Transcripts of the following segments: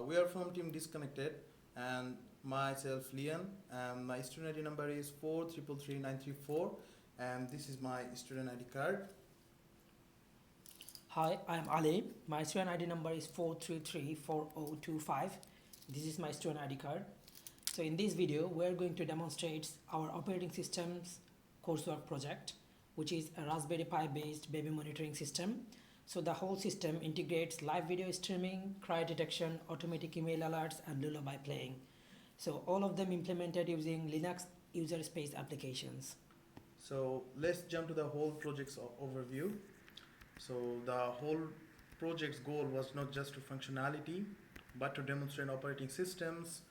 We are from Team Disconnected, and myself Lian, and my student ID number is 4333934, and this is my student ID card. Hi, I'm Ali. My student ID number is 4334025. This is my student ID card. So in this video, we're going to demonstrate our operating system's coursework project, which is a Raspberry Pi based baby monitoring system. So the whole system integrates live video streaming, cry detection, automatic email alerts, and lullaby playing. So all of them implemented using Linux user space applications. So let's jump to the whole project's overview. So the whole project's goal was not just to functionality, but to demonstrate operating systems,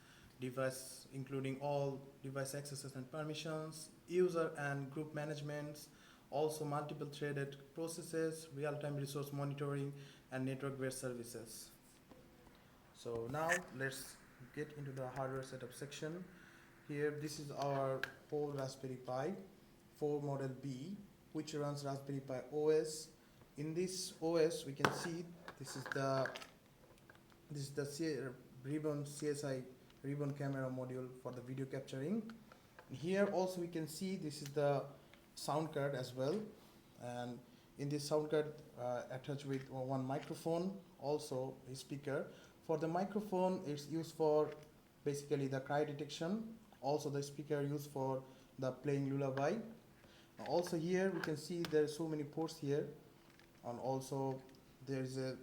device including all device accesses and permissions, user and group managements, also multiple threaded processes, real-time resource monitoring, and network-based services. So now let's get into the hardware setup section. Here, this is our whole Raspberry Pi 4 model B, which runs Raspberry Pi OS. In this OS, we can see this is the Ribbon CSI Ribbon camera module for the video capturing. Here also we can see this is the sound card as well, and in this sound card attached with one microphone, also a speaker. For the microphone, it's used for basically the cry detection. Also the speaker used for the playing lullaby. Also here we can see there are so many ports here, and also there is a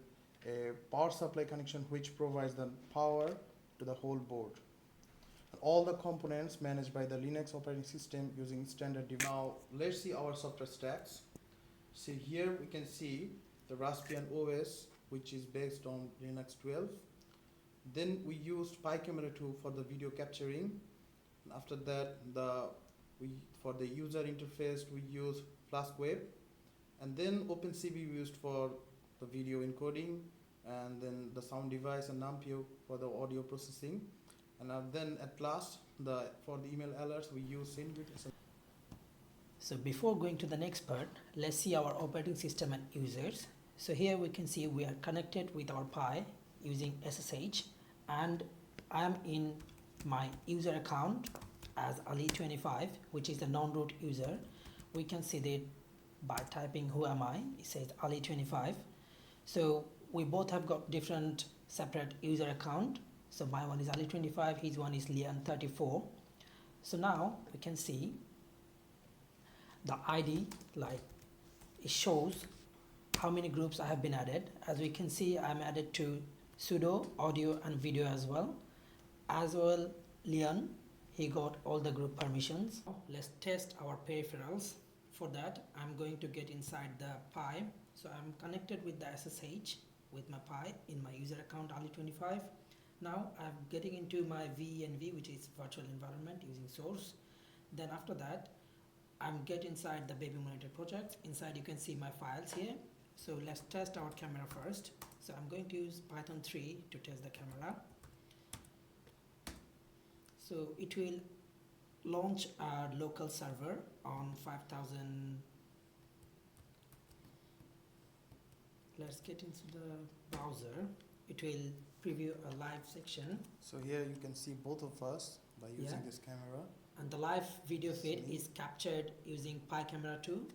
power supply connection which provides the power to the whole board. All the components managed by the Linux operating system using standard device. Now let's see our software stacks. See here we can see the Raspbian OS, which is based on Linux 12. Then we used PiCamera 2 for the video capturing. And after that, for the user interface we use FlaskWeb, and then OpenCV we used for the video encoding, and then the sound device and Numpio for the audio processing. And then at last, for the email alerts, we use SendGrid. So before going to the next part, let's see our operating system and users. So here we can see we are connected with our Pi using SSH, and I am in my user account as Ali25, which is the non-root user. We can see that by typing who am I, it says Ali25. So we both have got different separate user account. So my one is Ali25, his one is Lian34. So now we can see the ID, like it shows how many groups I have been added. As we can see, I'm added to sudo, audio and video as well. Lian, he got all the group permissions. Let's test our peripherals. For that, I'm going to get inside the Pi. So I'm connected with the SSH with my Pi in my user account Ali25. Now I'm getting into my VENV, which is virtual environment using source. Then after that, I'm get inside the baby monitor project. Inside you can see my files here. So let's test our camera first. So I'm going to use Python 3 to test the camera. So it will launch our local server on 5000. Let's get into the browser. It will preview a live section. So here you can see both of us by using this camera. And the live video feed is captured using PiCamera 2,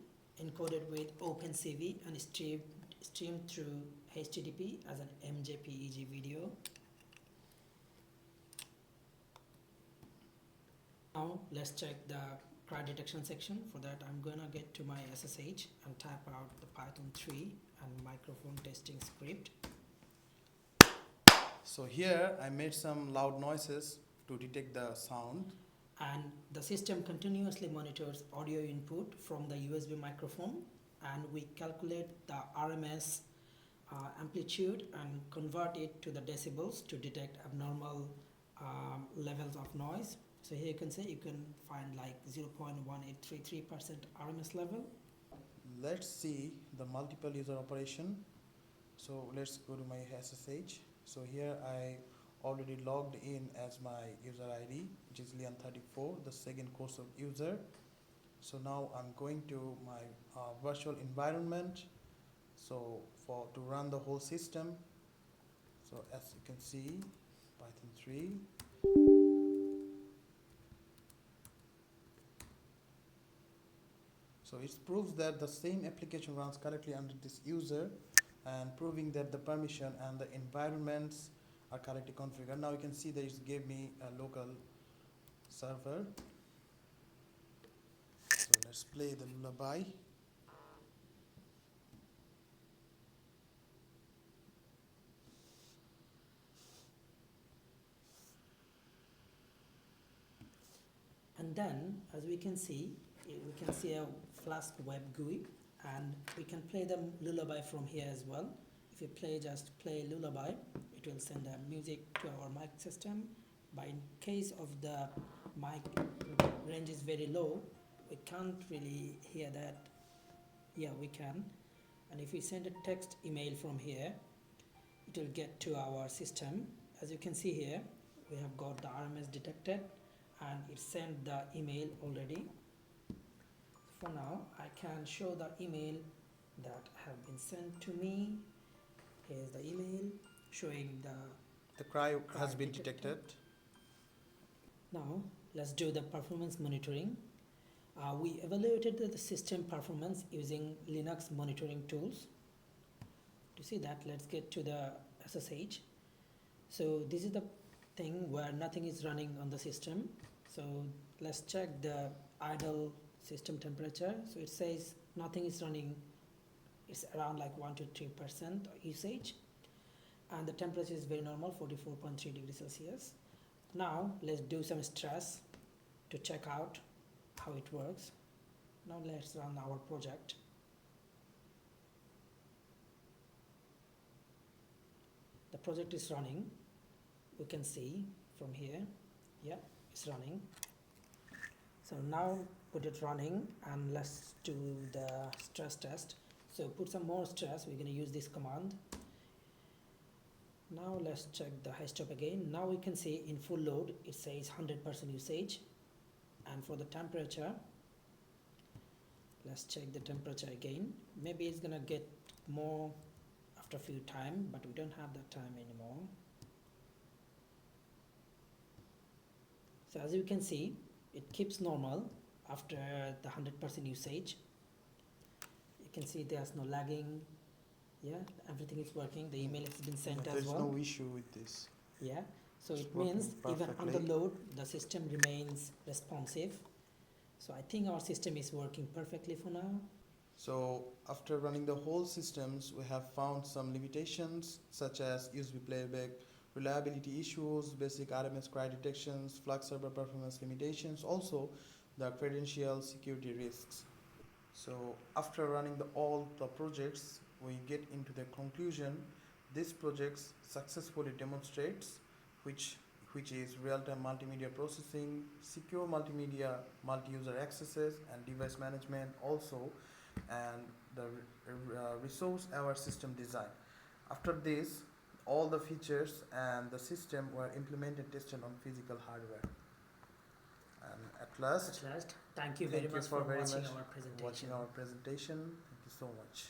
encoded with OpenCV and streamed through HTTP as an MJPEG video. Now let's check the cry detection section. For that, I'm gonna get to my SSH and type out the Python 3 and microphone testing script. So here I made some loud noises to detect the sound. And the system continuously monitors audio input from the USB microphone, and we calculate the RMS amplitude and convert it to the decibels to detect abnormal levels of noise. So here you can see you can find like 0.1833% RMS level. Let's see the multiple user operation. So let's go to my SSH. So here I already logged in as my user ID, which is Lian34, the second course of user. So now I'm going to my virtual environment. So to run the whole system. So as you can see Python 3. So it proves that the same application runs correctly under this user, and proving that the permission and the environments are correctly configured. Now you can see that it gave me a local server. So let's play the lullaby. And then, as we can see a Flask web GUI, and we can play the lullaby from here as well. If you just play lullaby, it will send the music to our mic system. But in case of the mic range is very low, we can't really hear that. Yeah, we can. And if we send a text email from here, it will get to our system. As you can see here, we have got the RMS detected, and it sent the email already. For now, I can show the email that have been sent to me. Here's the email showing The cry cry has been detected. Now let's do the performance monitoring. We evaluated the system performance using Linux monitoring tools. To see that, let's get to the SSH. So this is the thing where nothing is running on the system. So let's check the idle system temperature. So it says nothing is running. It's around like 1 to 3% usage, and the temperature is very normal, 44.3 degrees Celsius. Now let's do some stress to check out how it works. Now let's run our project. The project is running. We can see from here. Yeah, it's running. So now put it running, and let's do the stress test. So put some more stress. We're going to use this command. Now let's check the HTOP again. Now we can see in full load it says 100% usage, and for the temperature, let's check the temperature again. Maybe it's gonna get more after a few time, but we don't have that time anymore. So as you can see, it keeps normal after the 100% usage. You can see there's no lagging. Yeah, everything is working. The email has been sent as well. There's no issue with this. Yeah, so It's it means working even under perfectly. load, the system remains responsive. So I think our system is working perfectly for now. So after running the whole systems, we have found some limitations such as USB playback, reliability issues, basic RMS cry detections, Flux server performance limitations, also the credential security risks. So after running all the projects, we get into the conclusion. This project successfully demonstrates which is real-time multimedia processing, secure multimedia, multi-user accesses, and device management also, and the resource-aware system design. After this, all the features and the system were implemented tested on physical hardware. And at last, Thank you very much for watching our presentation. Thank you so much.